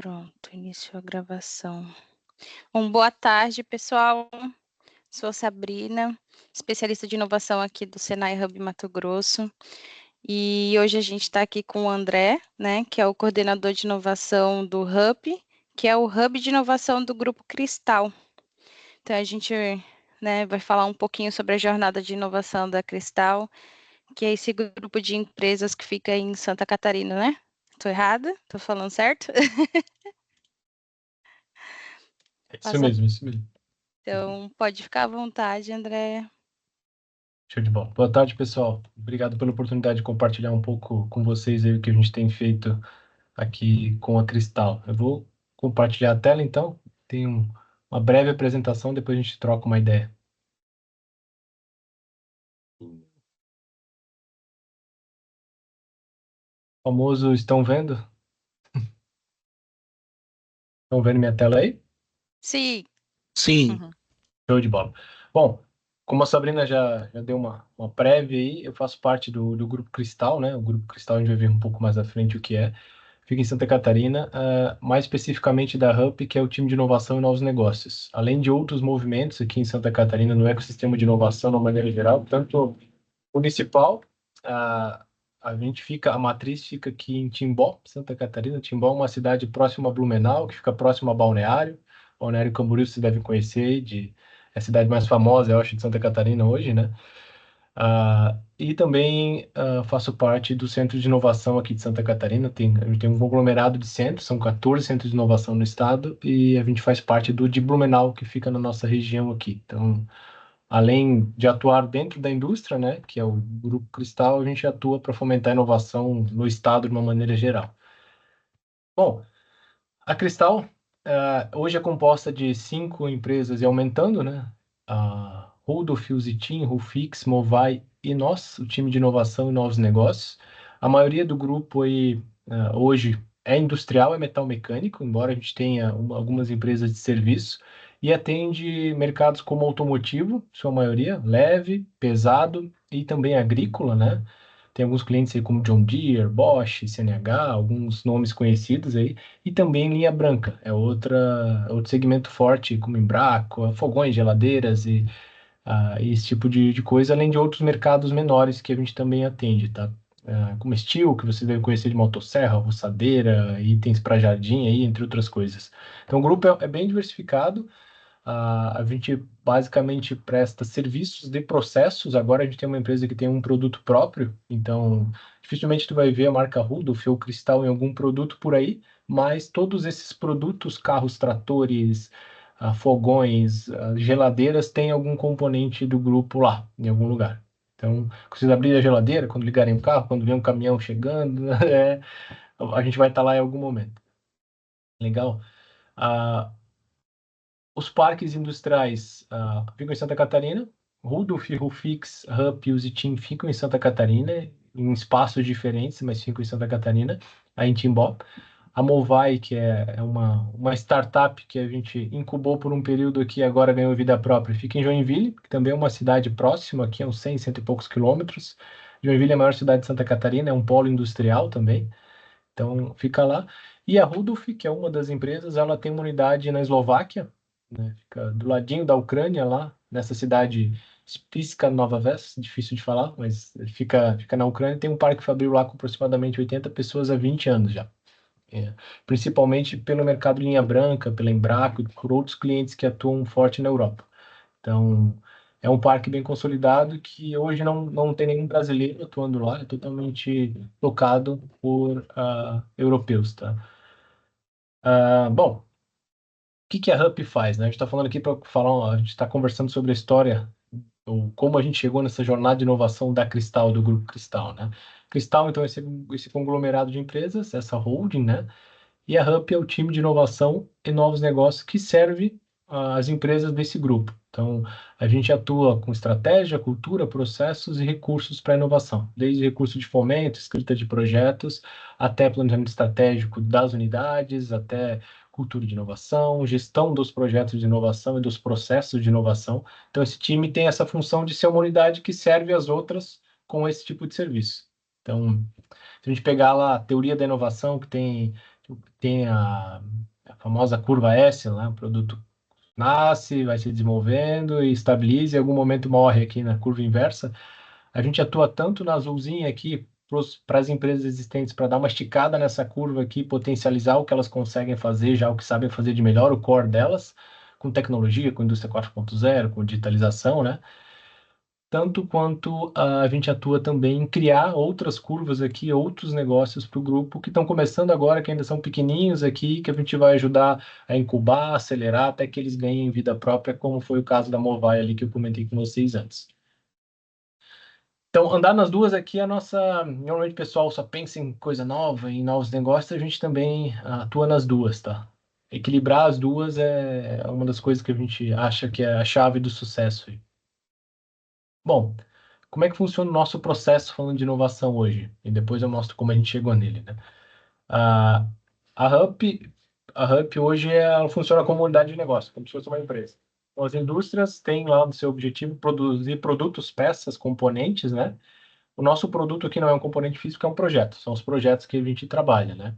Pronto, iniciou a gravação. Boa tarde, pessoal. Sou Sabrina, especialista de inovação aqui do Senai Hub Mato Grosso. E hoje a gente está aqui com o André, né, que é o coordenador de inovação do Hub, que é o Hub de inovação do Grupo Cristal. Então a gente, né, vai falar um pouquinho sobre a jornada de inovação da Cristal, que é esse grupo de empresas que fica em Santa Catarina, né? Tô errada? Tô falando certo? Isso mesmo, isso mesmo. Então, pode ficar à vontade, André. Show de bola. Boa tarde, pessoal. Obrigado pela oportunidade de compartilhar um pouco com vocês aí o que a gente tem feito aqui com a Cristal. Eu vou compartilhar a tela, então. Tem uma breve apresentação, depois a gente troca uma ideia. Famoso, estão vendo? Estão vendo minha tela aí? Sim. Sim. Show de bola. Bom, como a Sabrina já deu uma prévia aí, eu faço parte do Grupo Cristal, né? O Grupo Cristal a gente vai ver um pouco mais à frente o que é. Fica em Santa Catarina, mais especificamente da HUP, que é o time de inovação e novos negócios. Além de outros movimentos aqui em Santa Catarina no ecossistema de inovação, de uma maneira geral, tanto municipal, a matriz fica aqui em Timbó, Santa Catarina. Timbó é uma cidade próxima a Blumenau, que fica próxima a Balneário. Balneário Camboriú vocês devem conhecer, é a cidade mais famosa, eu acho, de Santa Catarina hoje, né? E também faço parte do Centro de Inovação aqui de Santa Catarina. A gente tem um conglomerado de centros, são 14 centros de inovação no estado, e a gente faz parte do de Blumenau, que fica na nossa região aqui. Então, além de atuar dentro da indústria, né, que é o Grupo Cristal, a gente atua para fomentar a inovação no estado de uma maneira geral. Bom, a Cristal hoje é composta de 5 empresas e aumentando, né? A Rudolf, Zitin, Rufix, Movai e nós, o time de inovação e novos negócios. A maioria do grupo aí, hoje é industrial, é metal mecânico, embora a gente tenha algumas empresas de serviço, e atende mercados como automotivo, sua maioria, leve, pesado e também agrícola, né? Tem alguns clientes aí como John Deere, Bosch, CNH, alguns nomes conhecidos aí, e também linha branca, é outro segmento forte, como Embraco, fogões, geladeiras e esse tipo de coisa, além de outros mercados menores que a gente também atende, tá? Como Steel, que você deve conhecer de motosserra, roçadeira, itens para jardim, aí, entre outras coisas. Então, o grupo é bem diversificado. A gente basicamente presta serviços de processos. Agora a gente tem uma empresa que tem um produto próprio, então dificilmente tu vai ver a marca Rudolf ou Cristal em algum produto por aí, mas todos esses produtos, carros, tratores, fogões, geladeiras, têm algum componente do grupo lá, em algum lugar. Então, quando vocês abrirem a geladeira, quando ligarem o carro, quando vier um caminhão chegando, a gente vai estar lá em algum momento. Legal? Os parques industriais ficam em Santa Catarina. Rudolf, Rufix, Hub e o Zitin ficam em Santa Catarina, em espaços diferentes, mas ficam em Santa Catarina, aí em Timbó. A Movai, que é uma startup que a gente incubou por um período aqui, agora ganhou vida própria, fica em Joinville, que também é uma cidade próxima, aqui a uns 100, cento e poucos quilômetros. Joinville é a maior cidade de Santa Catarina, é um polo industrial também, então fica lá. E a Rudolf, que é uma das empresas, ela tem uma unidade na Eslováquia, né? Fica do ladinho da Ucrânia, lá nessa cidade Spišská Nova Ves, difícil de falar, mas fica na Ucrânia. Tem um parque fabril lá com aproximadamente 80 pessoas há 20 anos já. Principalmente pelo mercado linha branca, pela Embraco e por outros clientes que atuam forte na Europa. Então, é um parque bem consolidado que hoje não tem nenhum brasileiro atuando lá, é totalmente tocado por europeus, tá? Bom, o que a HUP faz, né? A gente está falando aqui para falar, a gente está conversando sobre a história, ou como a gente chegou nessa jornada de inovação da Cristal, do Grupo Cristal, né? Cristal, então, é esse conglomerado de empresas, essa holding, né? E a HUP é o time de inovação e novos negócios que serve as empresas desse grupo. Então, a gente atua com estratégia, cultura, processos e recursos para inovação, desde recurso de fomento, escrita de projetos, até planejamento estratégico das unidades, até cultura de inovação, gestão dos projetos de inovação e dos processos de inovação. Então, esse time tem essa função de ser uma unidade que serve as outras com esse tipo de serviço. Então, se a gente pegar lá a teoria da inovação, que tem tem a famosa curva S lá, o produto nasce, vai se desenvolvendo e estabiliza, e em algum momento morre aqui na curva inversa. A gente atua tanto na azulzinha aqui para as empresas existentes, para dar uma esticada nessa curva aqui, potencializar o que elas conseguem fazer, já o que sabem fazer de melhor, o core delas, com tecnologia, com indústria 4.0, com digitalização, né? Tanto quanto a gente atua também em criar outras curvas aqui, outros negócios para o grupo que estão começando agora, que ainda são pequenininhos aqui, que a gente vai ajudar a incubar, acelerar, até que eles ganhem vida própria, como foi o caso da Movai ali que eu comentei com vocês antes. Então, andar nas duas aqui, a nossa. Normalmente o pessoal só pensa em coisa nova, em novos negócios, a gente também atua nas duas, tá? Equilibrar as duas é uma das coisas que a gente acha que é a chave do sucesso aí. Bom, como é que funciona o nosso processo falando de inovação hoje? E depois eu mostro como a gente chegou nele, né? A, a Hub, a Hub hoje ela funciona como unidade de negócio, como se fosse uma empresa. Então, as indústrias têm lá no seu objetivo produzir produtos, peças, componentes, né? O nosso produto aqui não é um componente físico, é um projeto. São os projetos que a gente trabalha, né?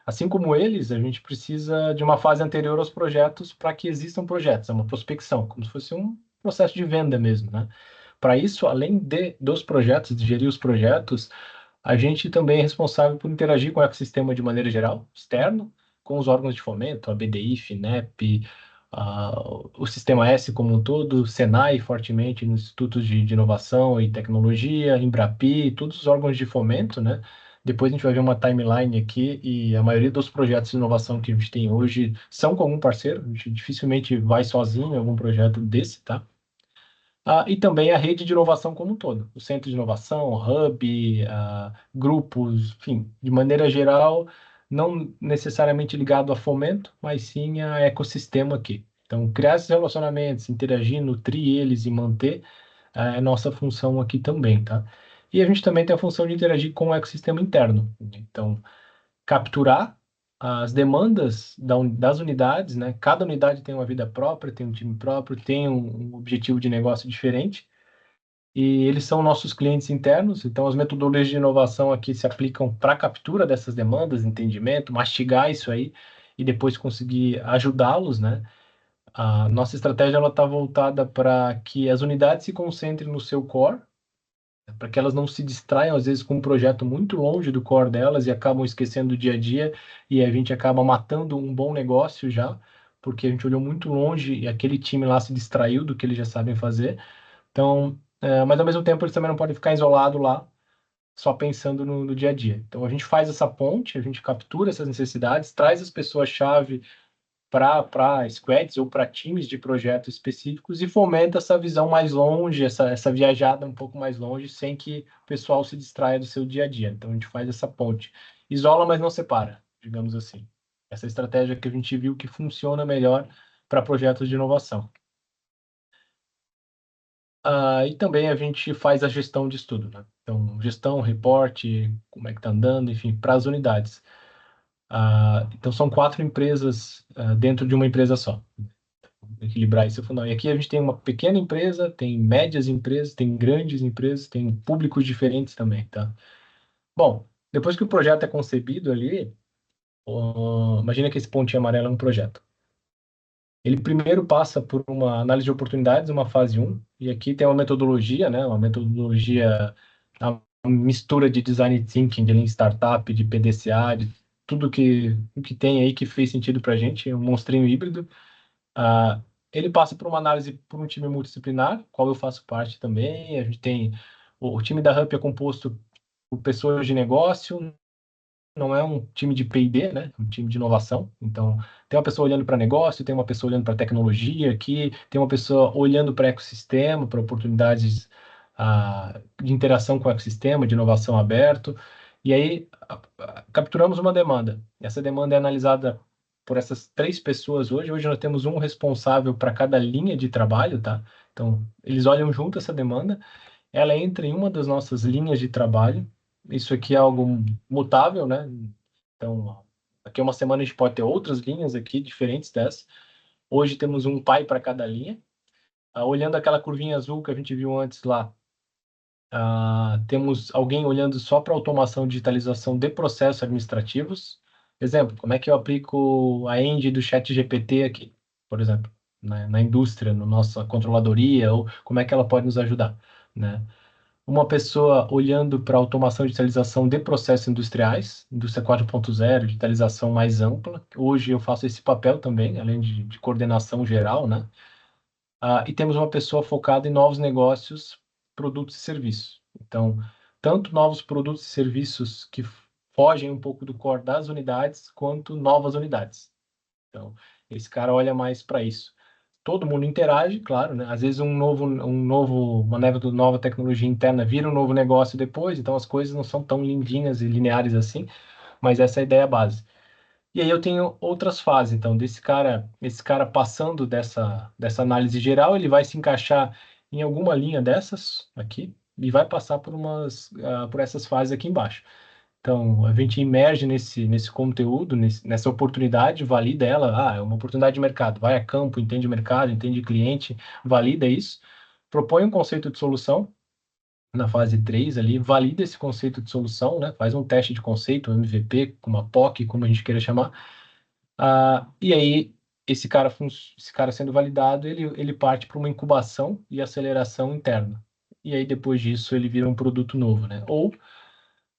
Assim como eles, a gente precisa de uma fase anterior aos projetos para que existam projetos. É uma prospecção, como se fosse um processo de venda mesmo, né? Para isso, além dos projetos, de gerir os projetos, a gente também é responsável por interagir com o ecossistema de maneira geral, externo, com os órgãos de fomento, a BDI, FINEP, o Sistema S como um todo, Senai fortemente nos institutos de inovação e tecnologia, Embrapi, todos os órgãos de fomento, né? Depois a gente vai ver uma timeline aqui e a maioria dos projetos de inovação que a gente tem hoje são com algum parceiro, a gente dificilmente vai sozinho em algum projeto desse, tá? E também a rede de inovação como um todo, o centro de inovação, o hub, grupos, enfim, de maneira geral, não necessariamente ligado a fomento, mas sim a ecossistema aqui. Então, criar esses relacionamentos, interagir, nutrir eles e manter é nossa função aqui também, tá? E a gente também tem a função de interagir com o ecossistema interno. Então, capturar as demandas das unidades, né? Cada unidade tem uma vida própria, tem um time próprio, tem um objetivo de negócio diferente, e eles são nossos clientes internos, então as metodologias de inovação aqui se aplicam para a captura dessas demandas, entendimento, mastigar isso aí e depois conseguir ajudá-los, né? A nossa estratégia ela está voltada para que as unidades se concentrem no seu core, para que elas não se distraiam, às vezes, com um projeto muito longe do core delas e acabam esquecendo do dia a dia e a gente acaba matando um bom negócio já, porque a gente olhou muito longe e aquele time lá se distraiu do que eles já sabem fazer. Então, mas ao mesmo tempo eles também não podem ficar isolados lá, só pensando no dia a dia. Então a gente faz essa ponte, a gente captura essas necessidades, traz as pessoas-chave para squads ou para times de projetos específicos e fomenta essa visão mais longe, essa viajada um pouco mais longe, sem que o pessoal se distraia do seu dia a dia. Então a gente faz essa ponte. Isola, mas não separa, digamos assim. Essa estratégia que a gente viu que funciona melhor para projetos de inovação. E também a gente faz a gestão de estudo, né? Então, gestão, reporte, como é que está andando, enfim, para as unidades. Então, são 4 empresas dentro de uma empresa só. Equilibrar isso é fundamental. E aqui a gente tem uma pequena empresa, tem médias empresas, tem grandes empresas, tem públicos diferentes também, tá? Bom, depois que o projeto é concebido ali, imagina que esse pontinho amarelo é um projeto. Ele primeiro passa por uma análise de oportunidades, uma fase um, e aqui tem uma metodologia, né? Uma metodologia, uma mistura de design thinking, de lean startup, de PDCA, de tudo que tem aí que fez sentido para a gente, um monstrinho híbrido. Ah, ele passa por uma análise por um time multidisciplinar, qual eu faço parte também. A gente tem o time da Ramp é composto por pessoas de negócio, não é um time de P&D, né? É um time de inovação. Então, tem uma pessoa olhando para negócio, tem uma pessoa olhando para tecnologia aqui, tem uma pessoa olhando para ecossistema, para oportunidades de interação com o ecossistema, de inovação aberto. E aí, capturamos uma demanda. Essa demanda é analisada por essas 3 pessoas hoje. Hoje nós temos um responsável para cada linha de trabalho, tá? Então, eles olham junto essa demanda, ela entra em uma das nossas linhas de trabalho. Isso aqui é algo mutável, né? Então, daqui a uma semana a gente pode ter outras linhas aqui diferentes dessa. Hoje temos um pai para cada linha. Olhando aquela curvinha azul que a gente viu antes lá, temos alguém olhando só para automação e digitalização de processos administrativos. Exemplo, como é que eu aplico a engine do ChatGPT aqui, por exemplo, na indústria, na nossa controladoria, ou como é que ela pode nos ajudar, né? Uma pessoa olhando para automação e digitalização de processos industriais, indústria 4.0, digitalização mais ampla. Hoje eu faço esse papel também, além de coordenação geral, né? E temos uma pessoa focada em novos negócios, produtos e serviços. Então, tanto novos produtos e serviços que fogem um pouco do core das unidades, quanto novas unidades. Então, esse cara olha mais para isso. Todo mundo interage, claro, né? Às vezes uma nova tecnologia interna vira um novo negócio depois, então as coisas não são tão lindinhas e lineares assim, mas essa é a ideia base. E aí eu tenho outras fases, então, esse cara passando dessa análise geral, ele vai se encaixar em alguma linha dessas aqui e vai passar por essas fases aqui embaixo. Então, a gente emerge nesse conteúdo, nessa oportunidade, valida ela. É uma oportunidade de mercado. Vai a campo, entende o mercado, entende o cliente, valida isso, propõe um conceito de solução na fase 3 ali, valida esse conceito de solução, né? Faz um teste de conceito, um MVP, com uma POC, como a gente queira chamar. E aí, esse cara sendo validado, ele parte para uma incubação e aceleração interna. E aí, depois disso, ele vira um produto novo, né? Ou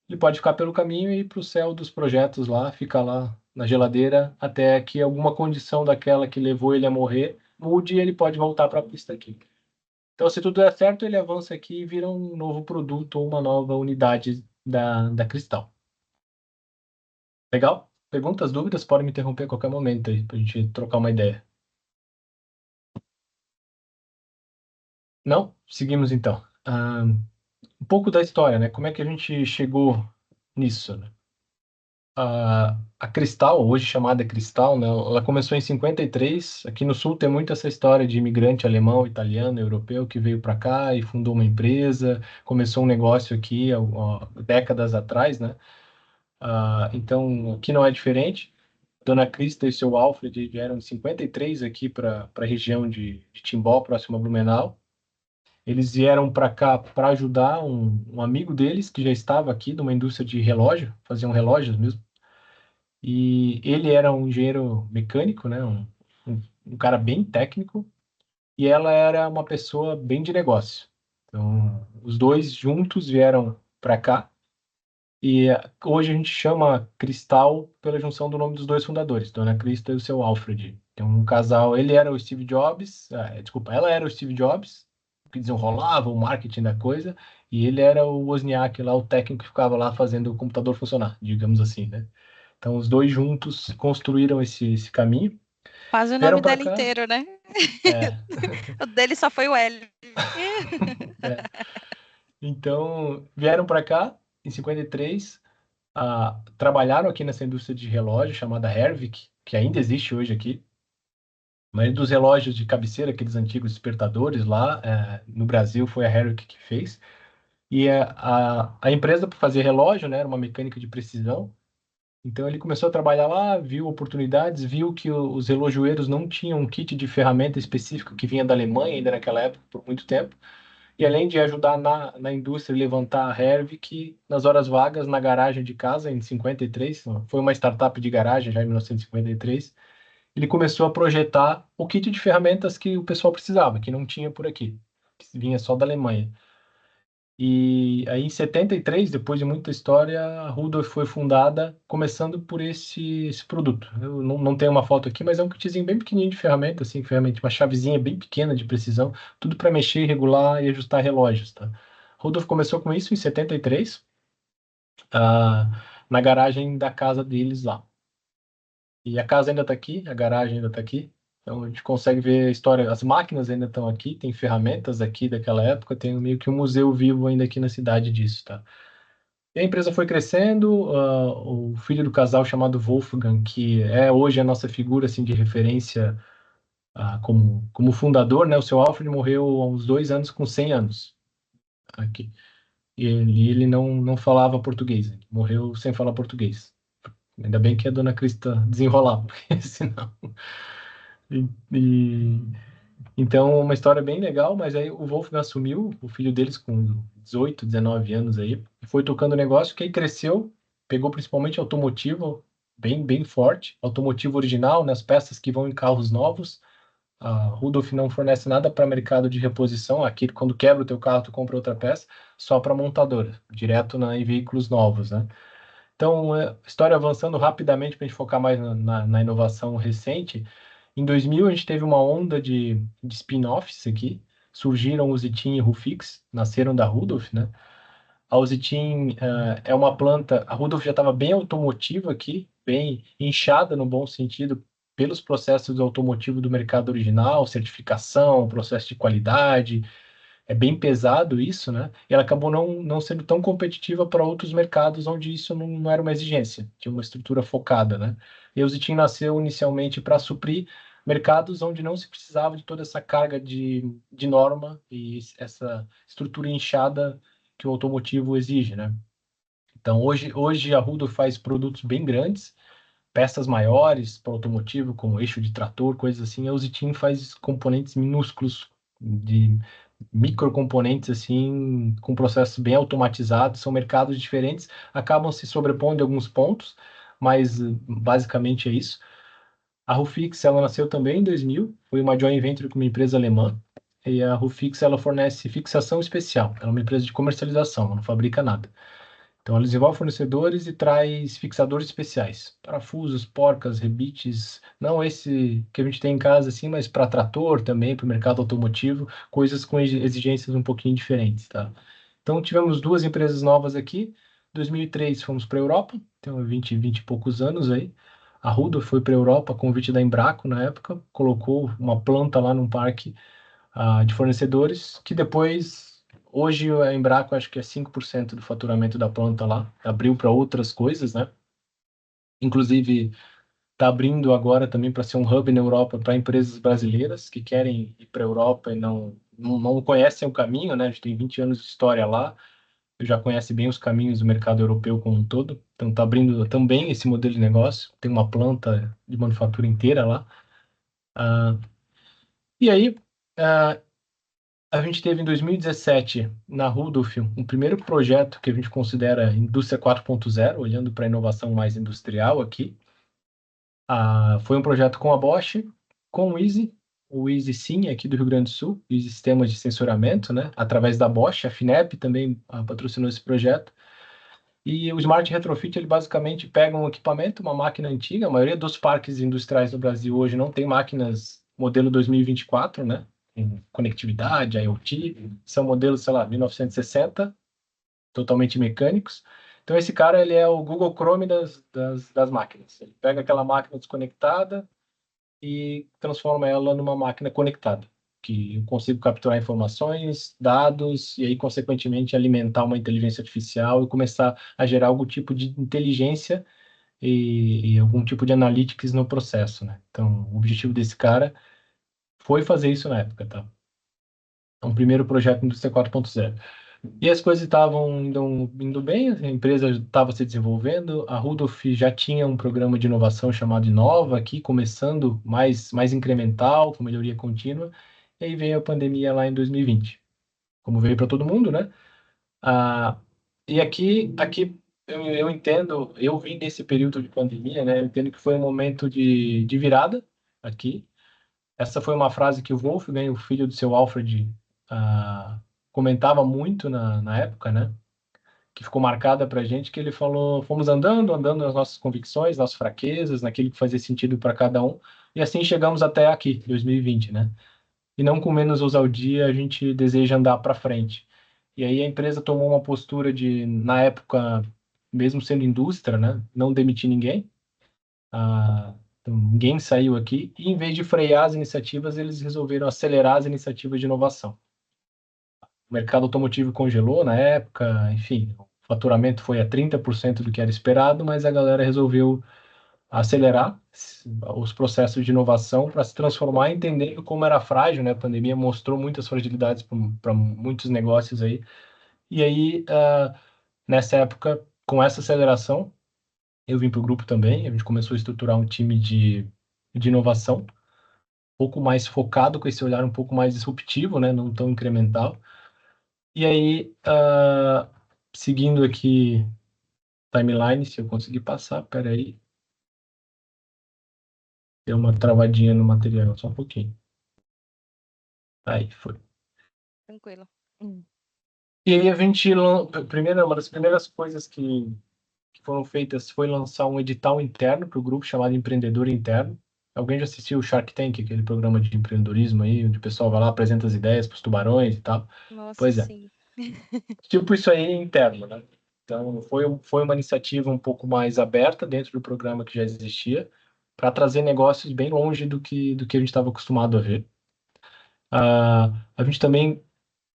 ele pode ficar pelo caminho e ir para o céu dos projetos lá, ficar lá na geladeira até que alguma condição daquela que levou ele a morrer mude e ele pode voltar para a pista aqui. Então, se tudo der certo, ele avança aqui e vira um novo produto ou uma nova unidade da Cristal. Legal? Perguntas, dúvidas? Podem me interromper a qualquer momento aí, para a gente trocar uma ideia. Não? Seguimos então. Um pouco da história, né? Como é que a gente chegou nisso, né? A Cristal, hoje chamada Cristal, né, ela começou em 53. Aqui no Sul tem muito essa história de imigrante alemão, italiano, europeu que veio para cá e fundou uma empresa, começou um negócio aqui décadas atrás, né? Então, aqui não é diferente. Dona Crista e seu Alfred vieram em 53 aqui para a região de Timbó, próximo a Blumenau. Eles vieram para cá para ajudar um amigo deles que já estava aqui, de uma indústria de relógio, faziam relógios mesmo. E ele era um engenheiro mecânico, né? Um cara bem técnico, e ela era uma pessoa bem de negócio. Então, os dois juntos vieram para cá, e hoje a gente chama Cristal pela junção do nome dos dois fundadores, Dona Crista e o seu Alfred. Então, um casal, ele era o Steve Jobs, desculpa, ela era o Steve Jobs, que desenrolava o marketing da coisa, e ele era o Wozniak lá, o técnico que ficava lá fazendo o computador funcionar, digamos assim, né? Então, os dois juntos construíram esse caminho. Quase o Vieram nome para dela cá. inteiro, né? É, O dele só foi o L. é. Então, vieram para cá em 53, trabalharam aqui nessa indústria de relógio chamada Hervik, que ainda existe hoje aqui. A maioria dos relógios de cabeceira, aqueles antigos despertadores lá, no Brasil, foi a Hervik que fez. E a empresa para fazer relógio, né, era uma mecânica de precisão. Então ele começou a trabalhar lá, viu oportunidades, viu que os relojoeiros não tinham um kit de ferramenta específico que vinha da Alemanha ainda naquela época, por muito tempo. E além de ajudar na indústria e levantar a Hervik, nas horas vagas, na garagem de casa, em 53, foi uma startup de garagem já em 1953, ele começou a projetar o kit de ferramentas que o pessoal precisava, que não tinha por aqui, que vinha só da Alemanha. E aí, em 73, depois de muita história, a Rudolph foi fundada, começando por esse produto. Eu não tenho uma foto aqui, mas é um kitzinho bem pequenininho de ferramenta, assim, ferramenta, uma chavezinha bem pequena de precisão, tudo para mexer, regular e ajustar relógios, tá? Rudolph começou com isso em 73, na garagem da casa deles lá. E a casa ainda está aqui, a garagem ainda está aqui. Então a gente consegue ver a história, as máquinas ainda estão aqui, tem ferramentas aqui daquela época, tem meio que um museu vivo ainda aqui na cidade disso, tá? E a empresa foi crescendo, o filho do casal chamado Wolfgang, que é hoje a nossa figura assim de referência como fundador, né? O seu Alfred morreu há uns 2 anos com 100 anos aqui. E ele não falava português, ele morreu sem falar português. Ainda bem que a dona Crista desenrolava, porque senão. E, e- então, uma história bem legal, mas aí o Wolfgang assumiu, o filho deles com 18, 19 anos aí, e foi tocando o negócio, que aí cresceu, pegou principalmente automotivo, bem forte. Automotivo original, nas peças que vão em carros novos. A Rudolph não fornece nada para mercado de reposição. Aqui, quando quebra o teu carro, tu compra outra peça, só para montadora, direto em veículos novos, né? Então, história avançando rapidamente para a gente focar mais na inovação recente. Em 2000, a gente teve uma onda de spin-offs aqui. Surgiram o Zitin e Rufix, nasceram da Rudolph, né? A Zitin é uma planta. A Rudolph já estava bem automotiva aqui, bem inchada no bom sentido, pelos processos do automotivo do mercado original, certificação, processo de qualidade, é bem pesado isso, né? E ela acabou não sendo tão competitiva para outros mercados onde isso não era uma exigência, tinha uma estrutura focada, né? E o Zitin nasceu inicialmente para suprir mercados onde não se precisava de toda essa carga de norma e essa estrutura inchada que o automotivo exige, né? Então, hoje a Rudo faz produtos bem grandes, peças maiores para automotivo, como eixo de trator, coisas assim. A Zitin faz componentes minúsculos de microcomponentes assim, com processos bem automatizados, são mercados diferentes, acabam se sobrepondo em alguns pontos, mas basicamente é isso. A Rufix, ela nasceu também em 2000, foi uma joint venture com uma empresa alemã, e a Rufix, ela fornece fixação especial, ela é uma empresa de comercialização, ela não fabrica nada. Então, ela desenvolve fornecedores e traz fixadores especiais, parafusos, porcas, rebites, não esse que a gente tem em casa, assim, mas para trator também, para o mercado automotivo, coisas com exigências um pouquinho diferentes, tá? Então, tivemos duas empresas novas aqui. Em 2003, fomos para a Europa, então 20 e poucos anos aí. A Rudo foi para a Europa, a convite da Embraco na época, colocou uma planta lá num parque de fornecedores, que depois, hoje a Embraco acho que é 5% do faturamento da planta lá, abriu para outras coisas, né? Inclusive, está abrindo agora também para ser um hub na Europa para empresas brasileiras que querem ir para a Europa e não conhecem o caminho, né? A gente tem 20 anos de história lá, já conhece bem os caminhos do mercado europeu como um todo, então está abrindo também esse modelo de negócio, tem uma planta de manufatura inteira lá. Ah, e aí, ah, a gente teve em 2017, na Rudolf, um primeiro projeto que a gente considera indústria 4.0, olhando para a inovação mais industrial aqui. Foi um projeto com a Bosch, com o Easy Sim, aqui do Rio Grande do Sul, Easy Sistemas de Sensoramento, né? Através da Bosch, a FINEP também patrocinou esse projeto. E o Smart Retrofit, ele basicamente pega um equipamento, uma máquina antiga, a maioria dos parques industriais do Brasil hoje não tem máquinas modelo 2024, né? Com conectividade, IoT, são modelos, sei lá, 1960, totalmente mecânicos. Então esse cara, ele é o Google Chrome das máquinas. Ele pega aquela máquina desconectada e transforma ela numa máquina conectada, que eu consigo capturar informações, dados, e aí, consequentemente, alimentar uma inteligência artificial e começar a gerar algum tipo de inteligência e algum tipo de analytics no processo, né? Então, o objetivo desse cara foi fazer isso na época, tá? É um primeiro projeto Indústria 4.0. E as coisas estavam indo bem, a empresa estava se desenvolvendo, a Rudolph já tinha um programa de inovação chamado Inova aqui, começando mais incremental, com melhoria contínua, e aí veio a pandemia lá em 2020, como veio para todo mundo, né? Ah, e aqui eu entendo, eu vim desse período de pandemia, né? Eu entendo que foi um momento de virada aqui. Essa foi uma frase que o Wolfgang, o filho do seu Alfred, comentava muito na época, né? Que ficou marcada para a gente, que ele falou, fomos andando nas nossas convicções, nas fraquezas, naquilo que fazia sentido para cada um, e assim chegamos até aqui, 2020, né? E não com menos ousadia, a gente deseja andar para frente. E aí a empresa tomou uma postura de, na época, mesmo sendo indústria, né? Não demitir ninguém. Então, ninguém saiu aqui, e em vez de frear as iniciativas, eles resolveram acelerar as iniciativas de inovação. O mercado automotivo congelou na época, enfim, o faturamento foi a 30% do que era esperado, mas a galera resolveu acelerar os processos de inovação para se transformar, entendendo como era frágil, né? A pandemia mostrou muitas fragilidades para muitos negócios aí. E aí, nessa época, com essa aceleração, eu vim para o grupo também, a gente começou a estruturar um time de inovação, um pouco mais focado, com esse olhar um pouco mais disruptivo, né? Não tão incremental. E aí, seguindo aqui timeline, se eu conseguir passar, peraí. Deu uma travadinha no material, só um pouquinho. Aí foi. Tranquilo. E aí a gente, primeira, uma das primeiras coisas que foram feitas foi lançar um edital interno para o grupo chamado Empreendedor Interno. Alguém já assistiu o Shark Tank, aquele programa de empreendedorismo aí, onde o pessoal vai lá, apresenta as ideias para os tubarões e tal? Nossa, Pois é. sim. Tipo isso aí interno, né? Então, foi uma iniciativa um pouco mais aberta dentro do programa que já existia, para trazer negócios bem longe do que a gente estava acostumado a ver. A gente também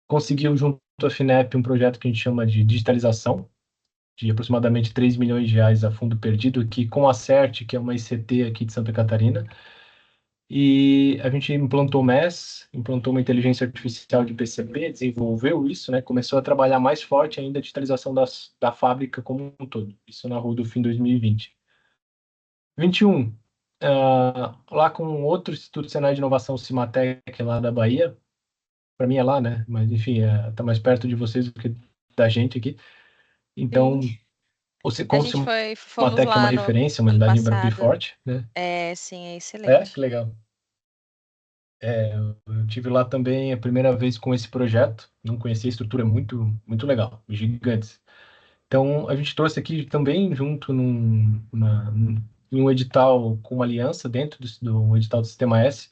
conseguiu, junto à FINEP, um projeto que a gente chama de digitalização, de aproximadamente 3 milhões de reais a fundo perdido, aqui com a CERT, que é uma ICT aqui de Santa Catarina. E a gente implantou MES, implantou uma inteligência artificial de PCB, desenvolveu isso, né? Começou a trabalhar mais forte ainda a digitalização da fábrica como um todo. Isso na rua do fim 2020. 21, lá com outro Instituto Senai de Inovação, Cimatec, lá da Bahia. Para mim é lá, né? Mas enfim, tá mais perto de vocês do que da gente aqui. Sim. Então, A como gente se fomos Cimatec é uma lá no referência, uma ano unidade Embrapi passado. forte, né? É, sim, é É, que excelente. legal. Eu tive lá também a primeira vez com esse projeto, não conhecia a estrutura, é muito legal, gigantes. Então, a gente trouxe aqui também, junto em um edital com uma aliança dentro do edital do Sistema S,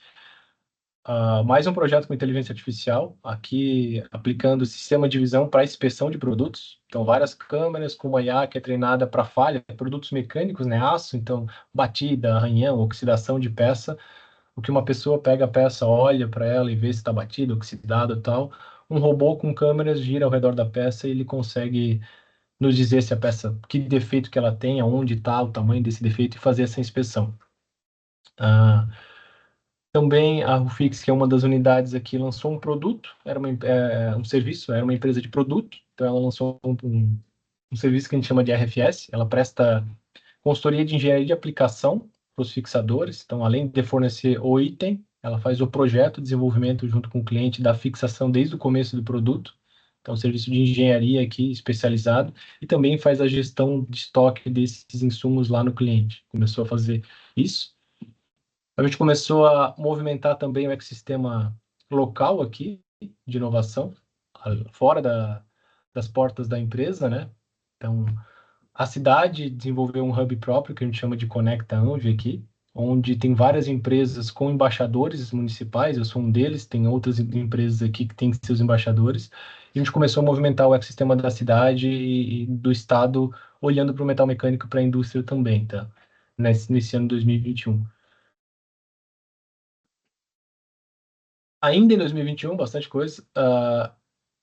mais um projeto com inteligência artificial, aqui aplicando o sistema de visão para inspeção de produtos. Então, várias câmeras com uma IA que é treinada para falha, produtos mecânicos, né, aço, então batida, arranhão, oxidação de peça. O que uma pessoa pega a peça, olha para ela e vê se está batida, oxidada e tal. Um robô com câmeras gira ao redor da peça e ele consegue nos dizer se a peça, que defeito que ela tem, aonde está o tamanho desse defeito e fazer essa inspeção. Ah, também a Rufix, que é uma das unidades aqui, lançou um produto, era um serviço, era uma empresa de produto, então ela lançou um serviço que a gente chama de RFS, ela presta consultoria de engenharia de aplicação para os fixadores. Então, além de fornecer o item, ela faz o projeto, desenvolvimento junto com o cliente da fixação desde o começo do produto. Então, serviço de engenharia aqui especializado e também faz a gestão de estoque desses insumos lá no cliente. Começou a fazer isso. A gente começou a movimentar também o ecossistema local aqui de inovação, fora das portas da empresa, né? Então, a cidade desenvolveu um hub próprio, que a gente chama de Conecta Anvi aqui, onde tem várias empresas com embaixadores municipais, eu sou um deles, tem outras empresas aqui que têm seus embaixadores, e a gente começou a movimentar o ecossistema da cidade e do estado, olhando para o metal mecânico para a indústria também, tá? Nesse ano 2021. Ainda em 2021, bastante coisa.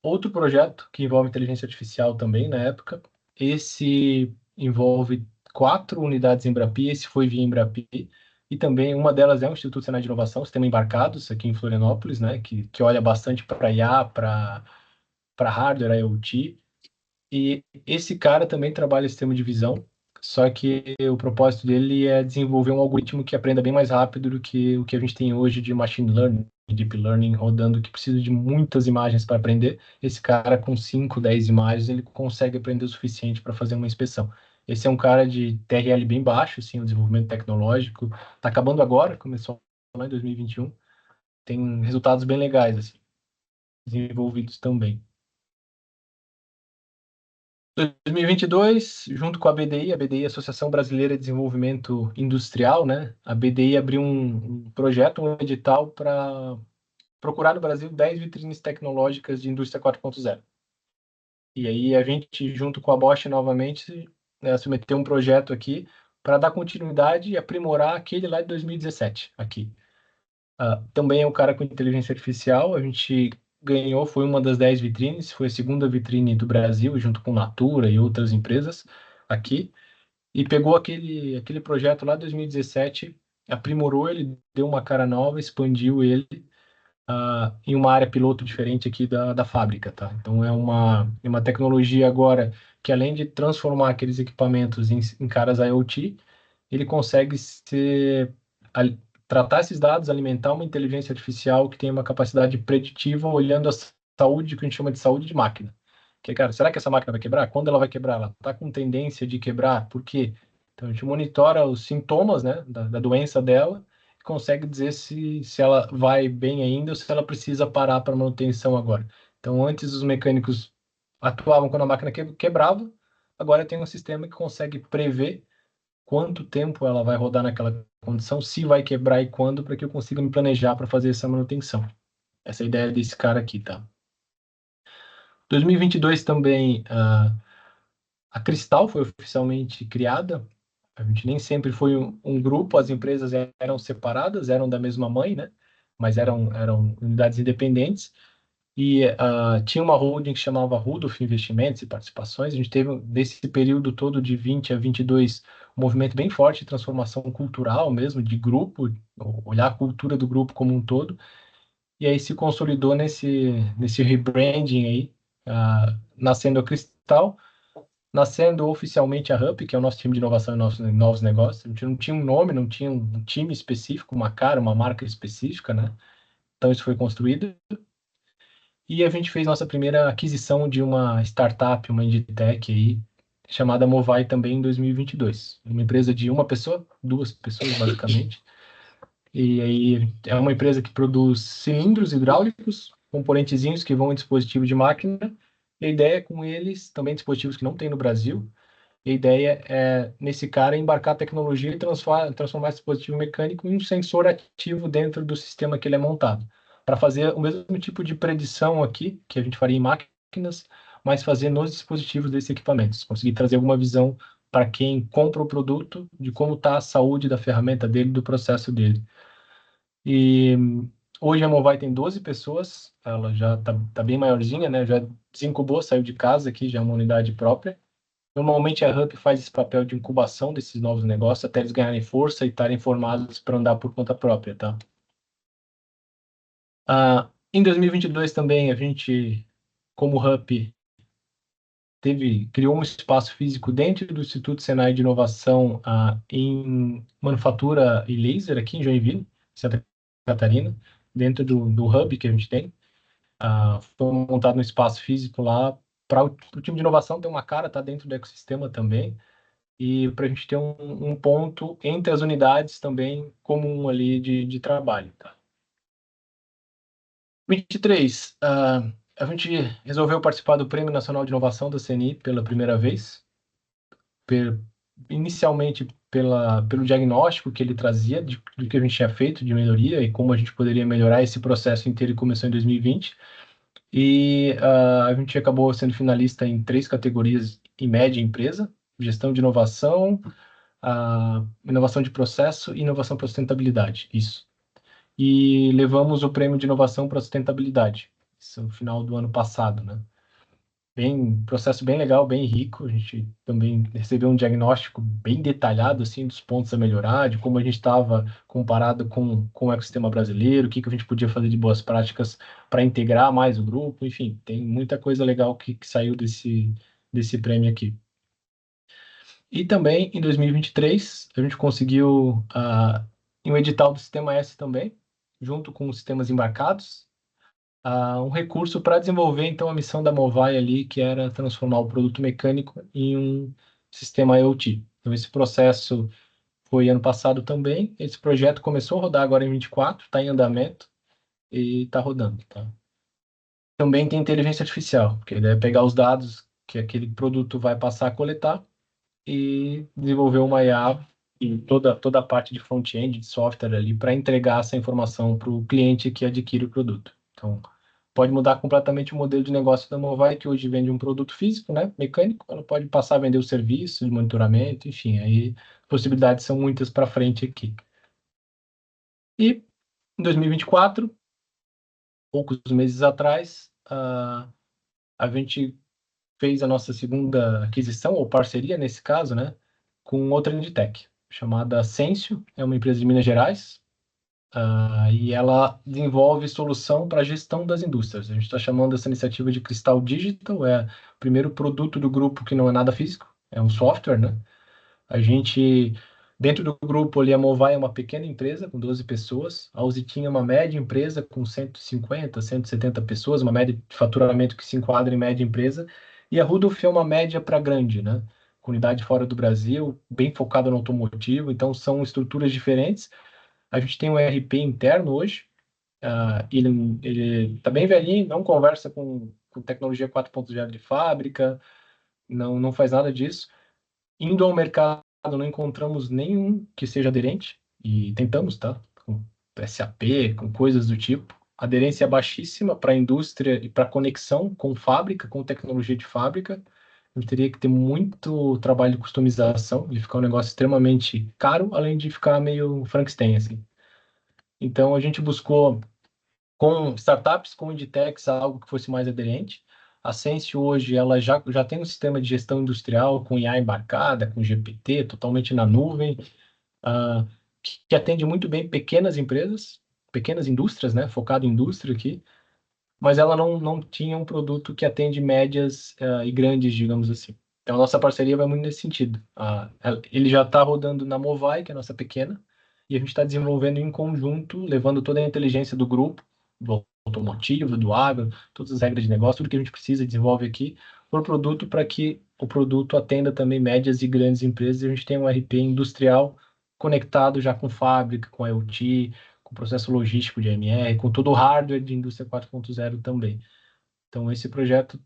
Outro projeto que envolve inteligência artificial também, na época. Esse envolve 4 unidades Embrapi, esse foi via Embrapi, e também uma delas é o Instituto Senai de Inovação, Sistema Embarcados, aqui em Florianópolis, né, que olha bastante para IA, para hardware, IoT, e esse cara também trabalha em sistema de visão, só que o propósito dele é desenvolver um algoritmo que aprenda bem mais rápido do que o que a gente tem hoje de machine learning, deep learning rodando, que precisa de muitas imagens para aprender. Esse cara, com 5, 10 imagens, ele consegue aprender o suficiente para fazer uma inspeção. Esse é um cara de TRL bem baixo, assim, o desenvolvimento tecnológico. Está acabando agora, começou lá em 2021. Tem resultados bem legais, assim, desenvolvidos também. 2022, junto com a BDI, Associação Brasileira de Desenvolvimento Industrial, né? A BDI abriu um projeto, um edital para procurar no Brasil 10 vitrines tecnológicas de indústria 4.0. E aí a gente, junto com a Bosch novamente, né, submeteu um projeto aqui para dar continuidade e aprimorar aquele lá de 2017 aqui. Também é um cara com inteligência artificial, a gente ganhou, foi uma das 10 vitrines, foi a segunda vitrine do Brasil, junto com Natura e outras empresas aqui, e pegou aquele projeto lá de 2017, aprimorou ele, deu uma cara nova, expandiu ele em uma área piloto diferente aqui da fábrica, tá? Então é uma tecnologia agora que, além de transformar aqueles equipamentos em caras IoT, ele consegue tratar esses dados, alimentar uma inteligência artificial que tem uma capacidade preditiva olhando a saúde, que a gente chama de saúde de máquina. Que, cara, será que essa máquina vai quebrar? Quando ela vai quebrar? Ela está com tendência de quebrar? Por quê? Então, a gente monitora os sintomas, né, da doença dela consegue dizer se ela vai bem ainda ou se ela precisa parar para manutenção agora. Então, antes os mecânicos atuavam quando a máquina quebrava, agora tem um sistema que consegue prever quanto tempo ela vai rodar naquela condição, se vai quebrar e quando, para que eu consiga me planejar para fazer essa manutenção. Essa é a ideia desse cara aqui, tá? 2022 também, a Cristal foi oficialmente criada. A gente nem sempre foi um grupo, as empresas eram separadas, eram da mesma mãe, né? Mas eram unidades independentes. E tinha uma holding que chamava Rudolph Investimentos e Participações. A gente teve, nesse período todo de 20 a 22, um movimento bem forte de transformação cultural mesmo, de grupo, olhar a cultura do grupo como um todo. E aí se consolidou nesse rebranding aí, nascendo a Cristal, nascendo oficialmente a Hub, que é o nosso time de inovação e novos negócios. A gente não tinha um nome, não tinha um time específico, uma cara, uma marca específica, né? Então isso foi construído. E a gente fez nossa primeira aquisição de uma startup, uma indie-tech aí, chamada Movai também em 2022. Uma empresa de uma pessoa, duas pessoas basicamente. E aí é uma empresa que produz cilindros hidráulicos, componentezinhos que vão em dispositivo de máquina. E a ideia é com eles, também dispositivos que não tem no Brasil, a ideia é, nesse cara, embarcar tecnologia e transformar esse dispositivo mecânico em um sensor ativo dentro do sistema que ele é montado, para fazer o mesmo tipo de predição aqui, que a gente faria em máquinas, mas fazer nos dispositivos desses equipamentos. Conseguir trazer alguma visão para quem compra o produto de como está a saúde da ferramenta dele, do processo dele. E hoje a Movai tem 12 pessoas, ela já tá bem maiorzinha, né? Já desincubou, saiu de casa aqui, já é uma unidade própria. Normalmente a Hub faz esse papel de incubação desses novos negócios até eles ganharem força e estarem formados para andar por conta própria, tá? Em 2022 também a gente, como Hub, criou um espaço físico dentro do Instituto Senai de Inovação em manufatura e laser aqui em Joinville, Santa Catarina, dentro do Hub que a gente tem. Foi montado um espaço físico lá para o time de inovação ter uma cara, tá dentro do ecossistema também e para a gente ter um ponto entre as unidades também comum ali de trabalho. Tá? 23, a gente resolveu participar do Prêmio Nacional de Inovação da CNI pela primeira vez, per, inicialmente pelo diagnóstico que ele trazia do que a gente tinha feito de melhoria e como a gente poderia melhorar esse processo inteiro que começou em 2020. E a gente acabou sendo finalista em 3 categorias em média empresa, gestão de inovação, a inovação de processo e inovação para sustentabilidade, isso. E levamos o prêmio de inovação para sustentabilidade, isso no final do ano passado, né? Processo bem legal, bem rico. A gente também recebeu um diagnóstico bem detalhado, assim, dos pontos a melhorar, de como a gente estava comparado com o ecossistema brasileiro, o que a gente podia fazer de boas práticas para integrar mais o grupo. Enfim, tem muita coisa legal que saiu desse prêmio aqui. E também, em 2023, a gente conseguiu em um edital do Sistema S também, junto com os sistemas embarcados, um recurso para desenvolver, então, a missão da Movai ali, que era transformar o produto mecânico em um sistema IoT. Então, esse processo foi ano passado também. Esse projeto começou a rodar agora em 24, está em andamento e está rodando. Tá? Também tem inteligência artificial, que é pegar os dados que aquele produto vai passar a coletar e desenvolver uma IA e toda a parte de front-end, de software ali, para entregar essa informação para o cliente que adquire o produto. Então, pode mudar completamente o modelo de negócio da Movai, que hoje vende um produto físico, né, mecânico, ela pode passar a vender o serviço de monitoramento, enfim, aí possibilidades são muitas para frente aqui. E em 2024, poucos meses atrás, a gente fez a nossa segunda aquisição, ou parceria nesse caso, né, com outra Inditec, chamada Sensio, é uma empresa de Minas Gerais, e ela desenvolve solução para a gestão das indústrias. A gente está chamando essa iniciativa de Cristal Digital, é o primeiro produto do grupo que não é nada físico, é um software, né? A gente, dentro do grupo ali, a Movai é uma pequena empresa com 12 pessoas, a Usitinha é uma média empresa com 150, 170 pessoas, uma média de faturamento que se enquadra em média empresa, e a Rudolph é uma média para grande, né? Com unidade fora do Brasil, bem focada no automotivo, então são estruturas diferentes, A gente tem um ERP interno hoje, ele tá bem velhinho, não conversa com tecnologia 4.0 de fábrica, não faz nada disso. Indo ao mercado, não encontramos nenhum que seja aderente, e tentamos, tá? Com SAP, com coisas do tipo. Aderência é baixíssima para a indústria e para conexão com fábrica, com tecnologia de fábrica. A gente teria que ter muito trabalho de customização, de ficar um negócio extremamente caro, além de ficar meio Frankenstein, assim. Então, a gente buscou com startups, com Inditex, algo que fosse mais aderente. A Sense hoje ela já tem um sistema de gestão industrial com IA embarcada, com GPT, totalmente na nuvem, ah, que atende muito bem pequenas empresas, pequenas indústrias, né, focado em indústria aqui, mas ela não tinha um produto que atende médias e grandes, digamos assim. Então, a nossa parceria vai muito nesse sentido. Ele já está rodando na Movai, que é a nossa pequena, e a gente está desenvolvendo em conjunto, levando toda a inteligência do grupo, do automotivo, do agro, todas as regras de negócio, tudo que a gente precisa desenvolve aqui por produto para que o produto atenda também médias e grandes empresas. E a gente tem um RP industrial conectado já com fábrica, com IoT, com processo logístico de MR, com todo o hardware de indústria 4.0 também. Então, esse projeto,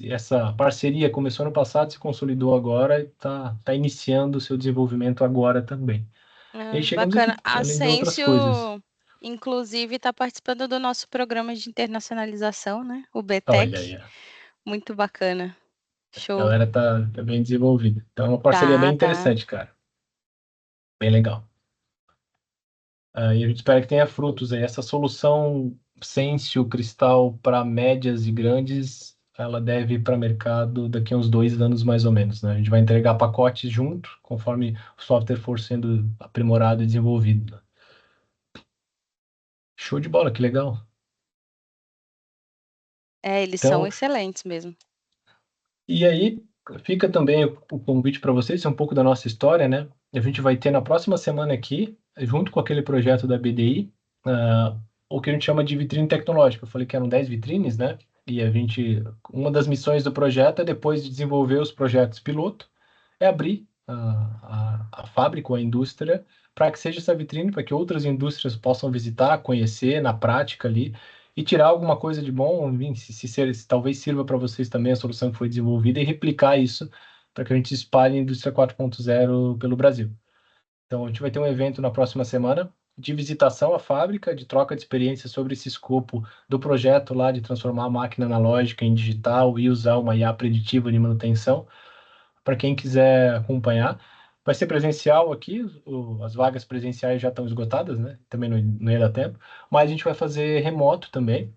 essa parceria começou no passado, se consolidou agora e está iniciando o seu desenvolvimento agora também. E aí chegamos Bacana. aqui, A além de outras coisas. Ascencio, inclusive, está participando do nosso programa de internacionalização, né? O Olha BTEC. aí, a Muito bacana. Show. galera tá bem desenvolvida. Então, é uma parceria bem Tá, tá. interessante, cara. Bem legal. E a gente espera que tenha frutos aí. Essa solução Sensio Cristal para médias e grandes, ela deve ir para mercado daqui a uns 2 anos mais ou menos, né? A gente vai entregar pacotes junto, conforme o software for sendo aprimorado e desenvolvido, né? Show de bola, que legal. É, eles são Então, excelentes mesmo. e aí fica também o convite para vocês, é um pouco da nossa história, né? A gente vai ter na próxima semana aqui, junto com aquele projeto da BDI, o que a gente chama de vitrine tecnológica. Eu falei que eram 10 vitrines, né? E uma das missões do projeto é, depois de desenvolver os projetos piloto, é abrir a fábrica ou a indústria para que seja essa vitrine, para que outras indústrias possam visitar, conhecer na prática ali e tirar alguma coisa de bom, enfim, se talvez sirva para vocês também a solução que foi desenvolvida e replicar isso para que a gente espalhe a indústria 4.0 pelo Brasil. Então, a gente vai ter um evento na próxima semana de visitação à fábrica, de troca de experiência sobre esse escopo do projeto lá de transformar a máquina analógica em digital e usar uma IA preditiva de manutenção. Para quem quiser acompanhar, vai ser presencial aqui, as vagas presenciais já estão esgotadas, né? Também não ia dar tempo, mas a gente vai fazer remoto também,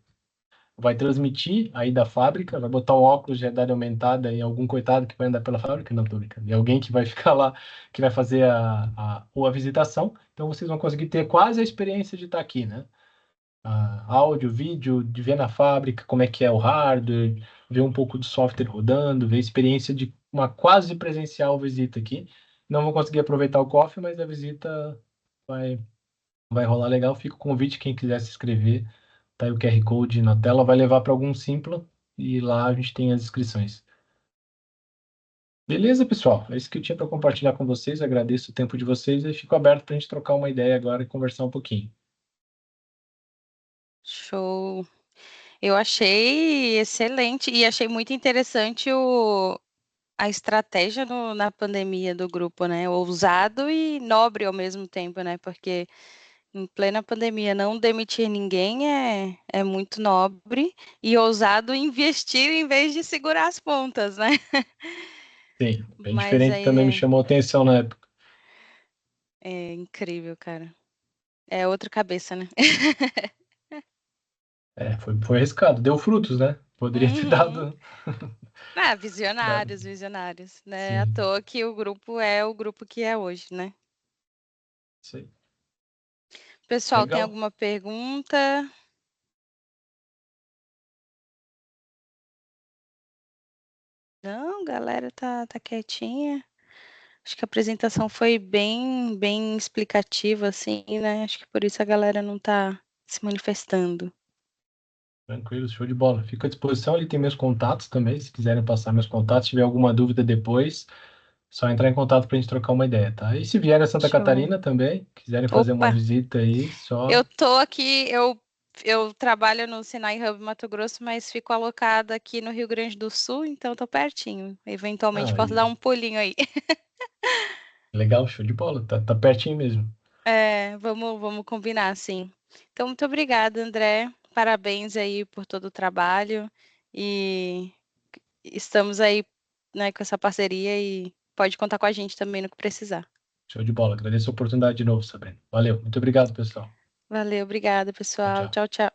vai transmitir aí da fábrica, vai botar um óculos de realidade aumentada em algum coitado que vai andar pela fábrica, não tô brincando, e alguém que vai ficar lá, que vai fazer a visitação, então vocês vão conseguir ter quase a experiência de estar aqui, né? Áudio, vídeo, de ver na fábrica como é que é o hardware, ver um pouco do software rodando, ver a experiência de uma quase presencial visita aqui. Não vou conseguir aproveitar o coffee, mas a visita vai, vai rolar legal. Fica o convite, quem quiser se inscrever, tá aí o QR Code na tela, vai levar para algum Simpla e lá a gente tem as inscrições. Beleza, pessoal? É isso que eu tinha para compartilhar com vocês. Agradeço o tempo de vocês e fico aberto para a gente trocar uma ideia agora e conversar um pouquinho. Show. Eu achei excelente e achei muito interessante a estratégia na pandemia do grupo, né? Ousado e nobre ao mesmo tempo, né? Porque em plena pandemia não demitir ninguém é muito nobre e ousado investir em vez de segurar as pontas, né? Sim, bem Mas diferente também me é, chamou a atenção na época. é incrível, cara. É outra cabeça, né? Foi arriscado, deu frutos, né? Poderia ter Uhum. dado, Ah, dado. visionários, visionários, né? À Sim, toa que o grupo é o grupo que é hoje, né? isso aí. Pessoal, tem Legal. alguma pergunta? Não, galera tá quietinha. Acho que a apresentação foi bem explicativa, assim, né? Acho que por isso a galera não tá se manifestando. Tranquilo, show de bola. Fico à disposição, ali tem meus contatos também, se quiserem passar meus contatos, se tiver alguma dúvida depois, Só entrar em contato para a gente trocar uma ideia, tá? E se vier a Santa Show. Catarina também, quiserem fazer uma Opa, visita aí, eu só. tô aqui, eu trabalho no Senai Hub Mato Grosso, mas fico alocada aqui no Rio Grande do Sul, então tô pertinho. Eventualmente Ah, posso dar um pulinho aí. legal, show de bola. Tá pertinho mesmo. É, vamos combinar, sim. Então, muito obrigada, André. Parabéns aí por todo o trabalho e estamos aí, né, com essa parceria e pode contar com a gente também no que precisar. Show de bola. Agradeço a oportunidade de novo, Sabrina. Valeu. Muito obrigado, pessoal. Valeu, obrigada, Tchau, pessoal. tchau. Tchau, tchau.